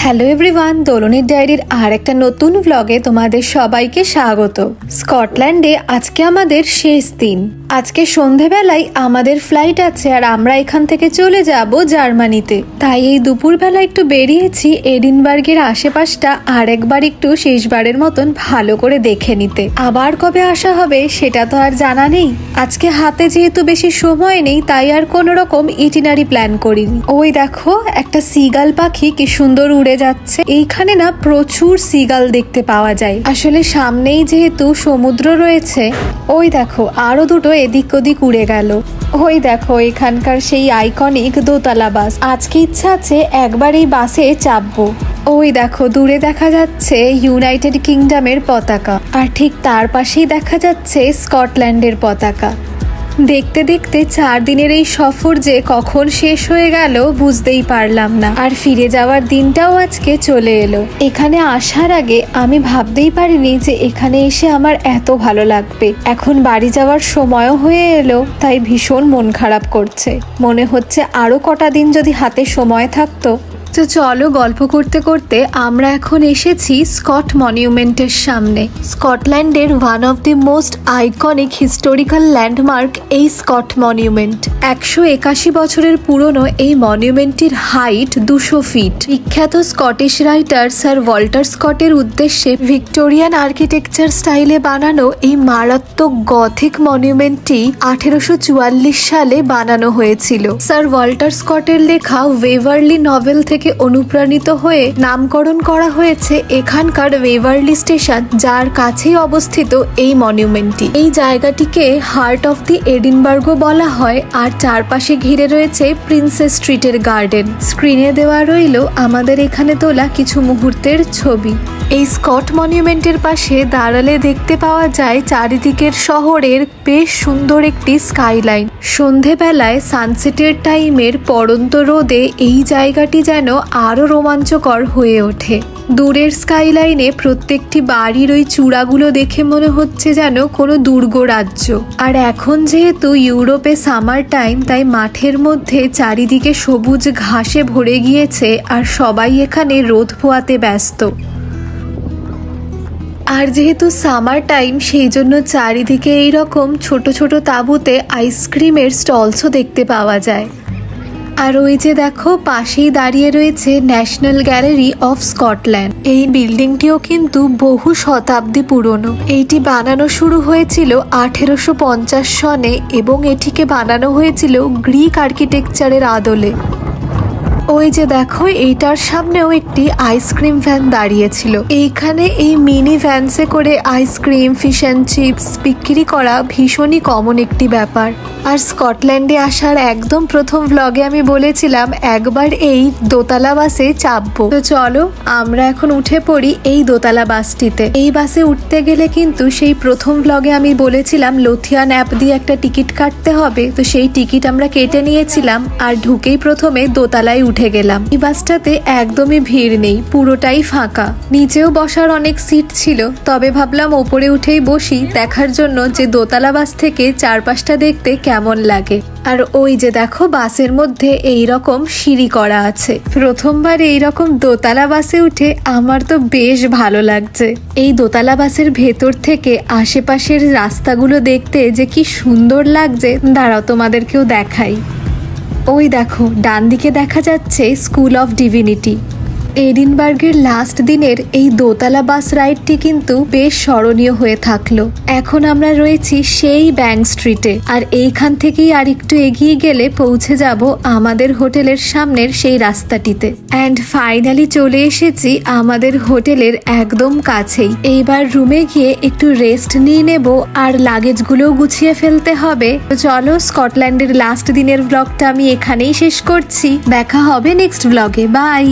Hello everyone, দোলনের ডায়েরির আর একটা নতুন ব্লগে তোমাদের সবাইকে স্বাগত। স্কটল্যান্ডে আজকে আমাদের শেষ দিন। আজকে সন্ধেবেলায় আমাদের ফ্লাইট আছে আর আমরা এখান থেকে চলে যাব জার্মানিতে। তাই এই দুপুরবেলা একটু বেরিয়েছি এডিনবার্গের আশেপাশটা আর একবার একটু শেষবারের মতন ভালো করে দেখে নিতে। আবার কবে আসা হবে সেটা তো আর জানা নেই। আজকে হাতে যেহেতু বেশি সময় নেই তাই আর কোনো রকম ইটিনারি প্ল্যান করিনি। ওই দেখো একটা সিগাল পাখি কি সুন্দর উড়ে যাচ্ছে। এইখানে না প্রচুর সিগাল দেখতে পাওয়া যায়। আসলে সামনেই যেহেতু সমুদ্র রয়েছে। ওই দেখো আরো দুটো এদিক ওদিক উড়ে গেল। ওই দেখো এখানকার সেই আইকনিক দোতলা বাস। আজকে ইচ্ছা আছে একবার এই বাসে চাপবো। ওই দেখো দূরে দেখা যাচ্ছে ইউনাইটেড কিংডমের পতাকা আর ঠিক তার পাশেই দেখা যাচ্ছে স্কটল্যান্ডের পতাকা। দেখতে দেখতে 4 দিনের এই সফর যে কখন শেষ হয়ে গেল বুঝতেই পারলাম না। আর ফিরে যাওয়ার দিনটাও আজকে চলে এলো। এখানে আসার আগে আমি ভাবতেই পারিনি যে এখানে এসে আমার এত ভালো লাগবে। এখন বাড়ি যাওয়ার সময়ও হয়ে এলো, তাই ভীষণ মন খারাপ করছে। মনে হচ্ছে আরো কটা দিন যদি হাতে সময় থাকতো। তো চলো গল্প করতে করতে আমরা এখন এসেছি স্কট মনিউমেন্টের সামনে। স্কটল্যান্ডের one of the most iconic historical landmark এই স্কট মনিউমেন্ট। 181 বছরের পুরনো এই মনিউমেন্টটির হাইট 200 ফিট। বিখ্যাত স্কটিশ রাইটার স্যার ওয়াল্টার স্কটের উদ্দেশ্যে ভিক্টোরিয়ান আর্কিটেকচার স্টাইলে বানানো এই মারাত্মক গথিক মনিউমেন্টটি 1844 সালে বানানো হয়েছিল। স্যার ওয়াল্টার স্কটের লেখা ওয়েভারলি নভেল থেকে অনুপ্রাণিত হয়ে নামকরণ করা হয়েছে এখানকার ওয়েভারলি স্টেশন, যার কাছেই অবস্থিত এই মনিউমেন্টটি। এই জায়গাটিকে হার্ট অফ দি এডিনবার্গ বলা হয় আর চারপাশে ঘিরে রয়েছে প্রিন্সেস স্ট্রিটের গার্ডেন। স্ক্রিনে দেওয়া রইল আমাদের এখানে তোলা কিছু মুহূর্তের ছবি। এই স্কট মনিউমেন্টের পাশে দাঁড়ালে দেখতে পাওয়া যায় চারিদিকের শহরের বেশ সুন্দর একটি স্কাইলাইন। সন্ধেবেলায় সানসেটের টাইমের পড়ন্ত রোদে এই জায়গাটি যেন আরো রোমাঞ্চকর হয়ে ওঠে। দূরের স্কাইলাইনে প্রত্যেকটি বাড়ির ওই চূড়াগুলো দেখে মনে হচ্ছে যেন কোনো দুর্গ রাজ্য। আর এখন যেহেতু ইউরোপে সামার টাইম, তাই মাঠের মধ্যে চারিদিকে সবুজ ঘাসে ভরে গিয়েছে আর সবাই এখানে রোদ পোয়াতে ব্যস্ত। আর যেহেতু সামার টাইম সেই জন্য চারিদিকে এইরকম ছোট ছোট তাঁবুতে আইসক্রিমের স্টলসও দেখতে পাওয়া যায়। আর ওই যে দেখো পাশেই দাঁড়িয়ে রয়েছে ন্যাশনাল গ্যালারি অফ স্কটল্যান্ড। এই বিল্ডিংটিও কিন্তু বহু শতাব্দী পুরনো। এইটি বানানো শুরু হয়েছিল 1850 সনে এবং এটিকে বানানো হয়েছিল গ্রিক আর্কিটেকচারের আদলে। ওই যে দেখো এইটার সামনেও একটি আইসক্রিম ভ্যান দাঁড়িয়েছিল। এইখানে এই মিনি ভ্যানসে করে আইসক্রিম, ফিশ অ্যান্ড চিপস বিক্রি করা ভীষণই কমন একটি ব্যাপার। আর স্কটল্যান্ডে আসার একদম প্রথম ব্লগে আমি বলেছিলাম একবার এই দোতলা বাসে চাপবো। তো চলো আমরা এখন উঠে পড়ি এই দোতলা বাসটিতে। এই বাসে উঠতে গেলে কিন্তু সেই প্রথম ব্লগে আমি বলেছিলাম লোথিয়ান অ্যাপ দিয়ে একটা টিকিট কাটতে হবে। তো সেই টিকিট আমরা কেটে নিয়েছিলাম আর ঢুকেই প্রথমে দোতলায় উঠে গেলাম। এই বাসটাতে একদমই ভিড় নেই, পুরোটাই ফাঁকা। নিচেও বসার অনেক সিট ছিল, তবে ভাবলাম ওপরে উঠেই বসি দেখার জন্য যে দোতলা বাস থেকে চারপাশটা দেখতে কেমন লাগে। আর ওই যে দেখো বাসের মধ্যে এই রকম সিঁড়ি করা আছে। প্রথমবার এই রকম দোতলা বাসে উঠে আমার তো বেশ ভালো লাগছে। এই দোতলা বাসের ভেতর থেকে আশেপাশের রাস্তাগুলো দেখতে যে কি সুন্দর লাগছে, দাঁড়াও তোমাদেরকেও দেখাই। ওই দেখো ডান দিকে দেখা যাচ্ছে স্কুল অফ ডিভিনিটি। এডিনবার্গের লাস্ট দিনের এই দোতলা বাস রাইডটি কিন্তু বেশ স্মরণীয় হয়ে থাকলো। এখন আমরা রয়েছি সেই ব্যাংক স্ট্রিটে আর এইখান থেকেই আর একটু এগিয়ে গেলে পৌঁছে যাব আমাদের হোটেলের সামনের সেই রাস্তাটিতে। অ্যান্ড ফাইনালি চলে এসেছি আমাদের হোটেলের একদম কাছেই। এইবার রুমে গিয়ে একটু রেস্ট নিয়ে নেব আর লাগেজগুলোও গুছিয়ে ফেলতে হবে। তো চলো স্কটল্যান্ডের লাস্ট দিনের ব্লগটা আমি এখানেই শেষ করছি। দেখা হবে নেক্সট ব্লগে। বাই।